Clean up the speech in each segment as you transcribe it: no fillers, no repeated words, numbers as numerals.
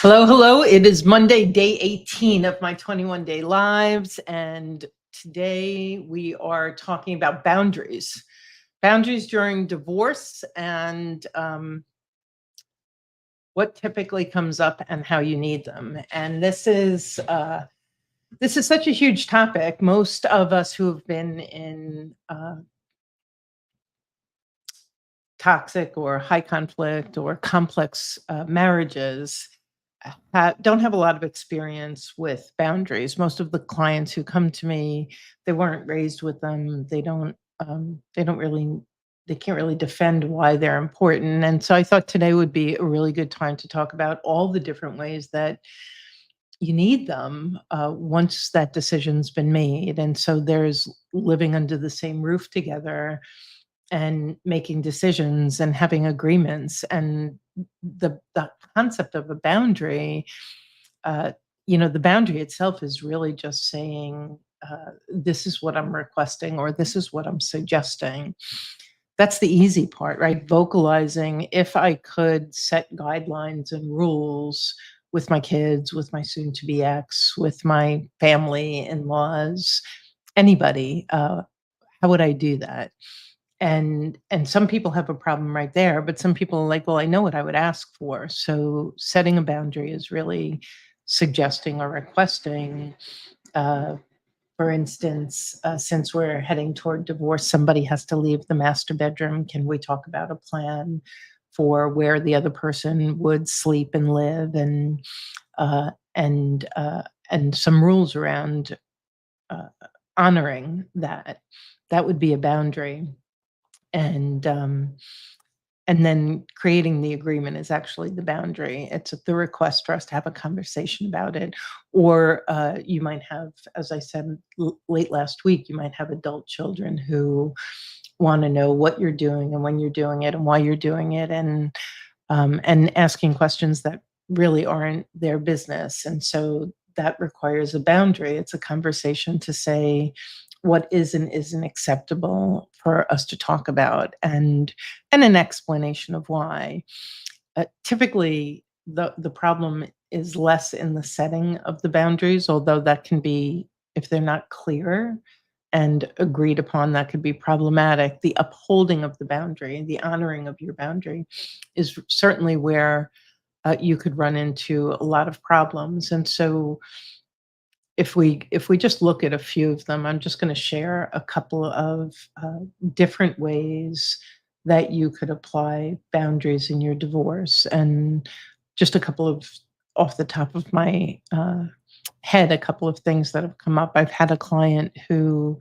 Hello, hello. It is Monday, day 18 of my 21-day lives. And today we are talking about boundaries. Boundaries during divorce and what typically comes up and how you need them. And this is such a huge topic. Most of us who have been in toxic or high conflict or complex marriages don't have a lot of experience with boundaries. Most of the clients who come to me, they weren't raised with them. They can't really defend why they're important. And so I thought today would be a really good time to talk about all the different ways that you need them once that decision's been made. And so there's living under the same roof together and making decisions and having agreements, and the concept of a boundary, uh, the boundary itself is really just saying, this is what I'm requesting or this is what I'm suggesting. That's the easy part, right? Vocalizing. If I could set guidelines and rules with my kids, with my soon to be ex, with my family, in laws, anybody, how would I do that? And some people have a problem right there, but some people are like, well, I know what I would ask for. So setting a boundary is really suggesting or requesting. uh, for instance, since we're heading toward divorce, somebody has to leave the master bedroom. Can we talk about a plan for where the other person would sleep and live, uh, and uh, and some rules around uh, honoring that? That would be a boundary. And um, and then creating the agreement is actually the boundary. It's the request for us to have a conversation about it. Or you might have, as I said late last week, you might have adult children who want to know what you're doing and when you're doing it and why you're doing it, and asking questions that really aren't their business. And so that requires a boundary. It's a conversation to say what is and isn't acceptable for us to talk about, and an explanation of why. Typically, the problem is less in the setting of the boundaries, although that can be, if they're not clear and agreed upon, that could be problematic. The upholding of the boundary, the honoring of your boundary, is certainly where you could run into a lot of problems. And so if we just look at a few of them, I'm just going to share a couple of different ways that you could apply boundaries in your divorce, and just a couple of, off the top of my head, a couple of things that have come up. I've had a client who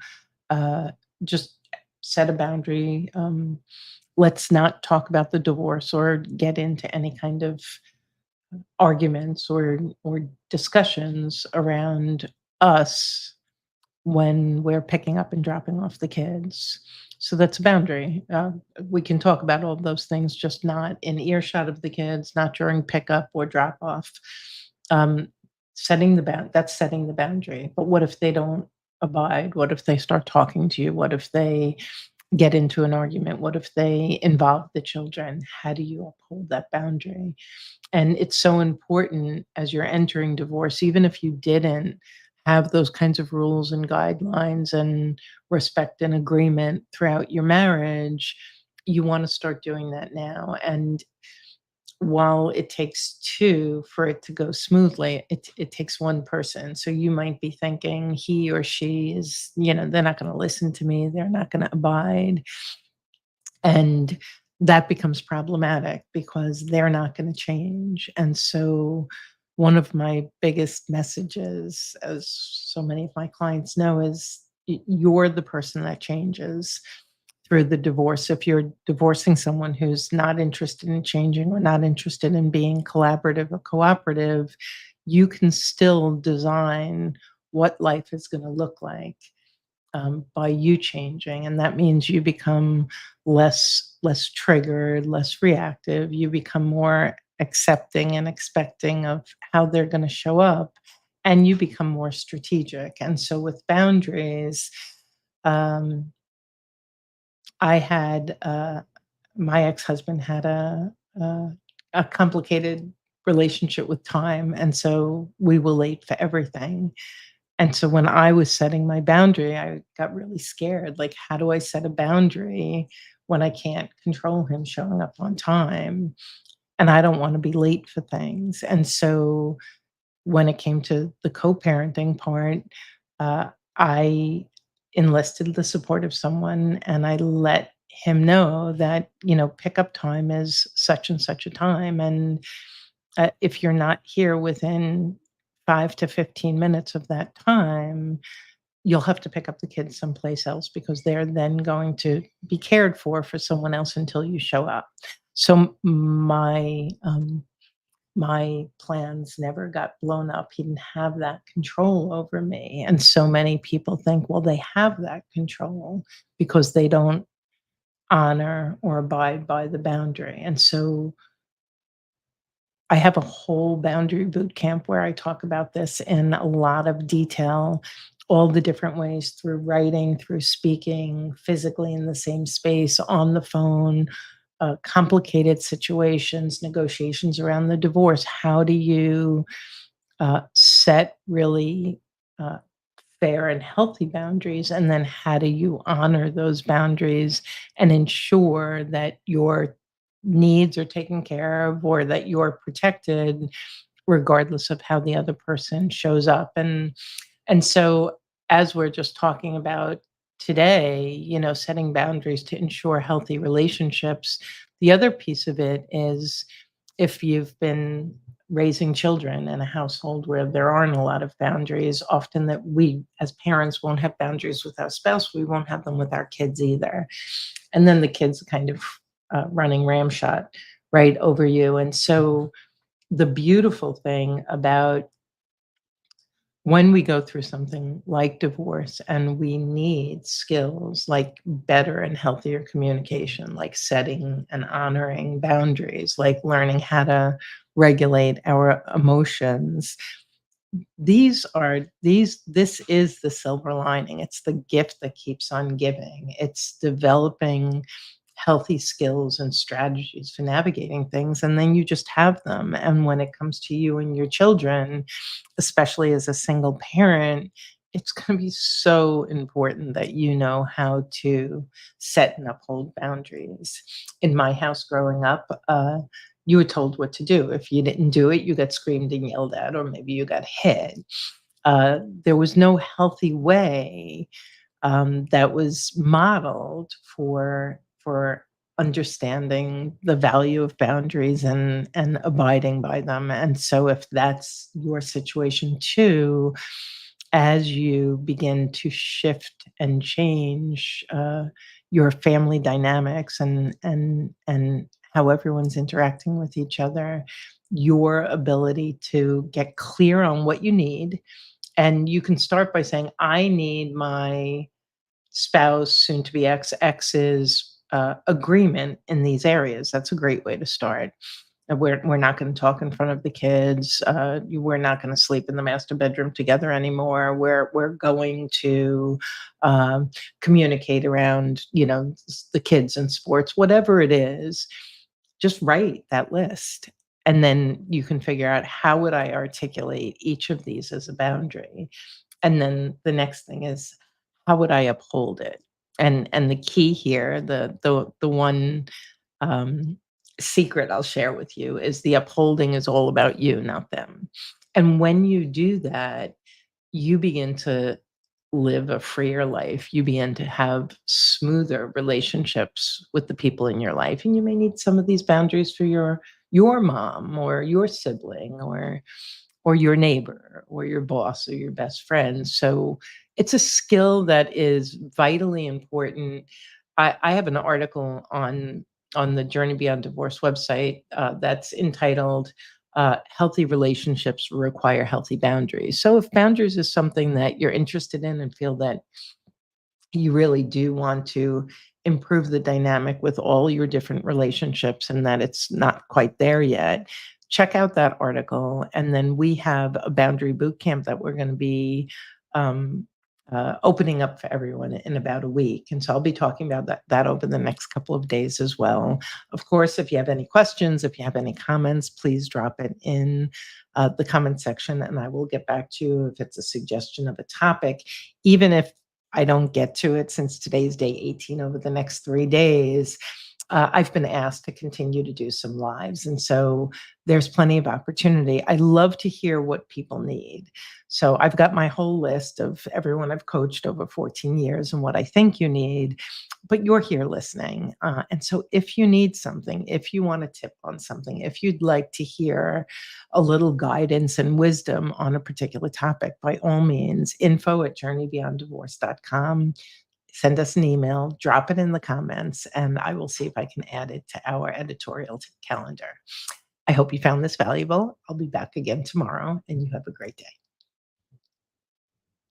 uh, just set a boundary. Let's not talk about the divorce or get into any kind of arguments or discussions around us when we're picking up and dropping off the kids. So that's a boundary. We can talk about all of those things, just not in earshot of the kids, not during pickup or drop off. Um, that's setting the boundary. But what if they don't abide? What if they start talking to you? What if they get into an argument? What if they involve the children? How do you uphold that boundary? And it's so important as you're entering divorce, even if you didn't have those kinds of rules and guidelines and respect and agreement throughout your marriage, you want to start doing that now. And while it takes two for it to go smoothly, it takes one person. So you might be thinking he or she is, they're not going to listen to me, they're not going to abide. And that becomes problematic because they're not going to change. And so, one of my biggest messages, as so many of my clients know, is you're the person that changes through the divorce. If you're divorcing someone who's not interested in changing or not interested in being collaborative or cooperative, you can still design what life is going to look like by you changing. And that means you become less triggered, less reactive. You become more accepting and expecting of how they're going to show up, and you become more strategic. And so with boundaries, um, I had my ex-husband had a complicated relationship with time, and so we were late for everything. And so when I was setting my boundary, I got really scared. Like, how do I set a boundary when I can't control him showing up on time? And I don't want to be late for things. And so when it came to the co-parenting part, uh, I enlisted the support of someone and I let him know that, pickup time is such and such a time. And if you're not here within 5 to 15 minutes of that time, you'll have to pick up the kids someplace else because they're then going to be cared for someone else until you show up. So my plans never got blown up. He didn't have that control over me. And so many people think, well, they have that control because they don't honor or abide by the boundary. And so I have a whole boundary boot camp where I talk about this in a lot of detail, all the different ways through writing, through speaking, physically in the same space, on the phone, complicated situations, negotiations around the divorce. How do you set really uh, fair and healthy boundaries? And then how do you honor those boundaries and ensure that your needs are taken care of or that you're protected regardless of how the other person shows up? And so as we're just talking about today, setting boundaries to ensure healthy relationships, the other piece of it is if you've been raising children in a household where there aren't a lot of boundaries, often that we as parents won't have boundaries with our spouse, we won't have them with our kids either. And then the kids kind of running ramshot right over you. And so the beautiful thing about when we go through something like divorce and we need skills like better and healthier communication, like setting and honoring boundaries, like learning how to regulate our emotions, this is the silver lining. It's the gift that keeps on giving. It's developing healthy skills and strategies for navigating things, and then you just have them. And when it comes to you and your children, especially as a single parent, it's going to be so important that you know how to set and uphold boundaries. In my house growing up, you were told what to do. If you didn't do it, you got screamed and yelled at, or maybe you got hit. There was no healthy way that was modeled for understanding the value of boundaries and abiding by them. And so, if that's your situation too, as you begin to shift and change your family dynamics and how everyone's interacting with each other, your ability to get clear on what you need. And you can start by saying, I need my spouse, soon to be ex's agreement in these areas. That's a great way to start. We're not going to talk in front of the kids. We're not going to sleep in the master bedroom together anymore. We're going to communicate around, the kids and sports, whatever it is. Just write that list, and then you can figure out how would I articulate each of these as a boundary. And then the next thing is, how would I uphold it? And the key here, the one um, secret I'll share with you is the upholding is all about you, not them. And when you do that, you begin to live a freer life. You begin to have smoother relationships with the people in your life. And you may need some of these boundaries for your mom or your sibling or your neighbor or your boss or your best friend. So it's a skill that is vitally important. I have an article on the Journey Beyond Divorce website that's entitled "Healthy Relationships Require Healthy Boundaries." So if boundaries is something that you're interested in and feel that you really do want to improve the dynamic with all your different relationships and that it's not quite there yet, check out that article. And then we have a boundary boot camp that we're going to be um, opening up for everyone in about a week. And so I'll be talking about that over the next couple of days as well. Of course, if you have any questions, if you have any comments, please drop it in the comment section and I will get back to you if it's a suggestion of a topic, even if I don't get to it since today's day 18 over the next 3 days. I've been asked to continue to do some lives. And so there's plenty of opportunity. I love to hear what people need. So I've got my whole list of everyone I've coached over 14 years and what I think you need, but you're here listening. And so if you need something, if you want a tip on something, if you'd like to hear a little guidance and wisdom on a particular topic, by all means, info@journeybeyonddivorce.com. Send us an email, drop it in the comments, and I will see if I can add it to our editorial calendar. I hope you found this valuable. I'll be back again tomorrow, and you have a great day.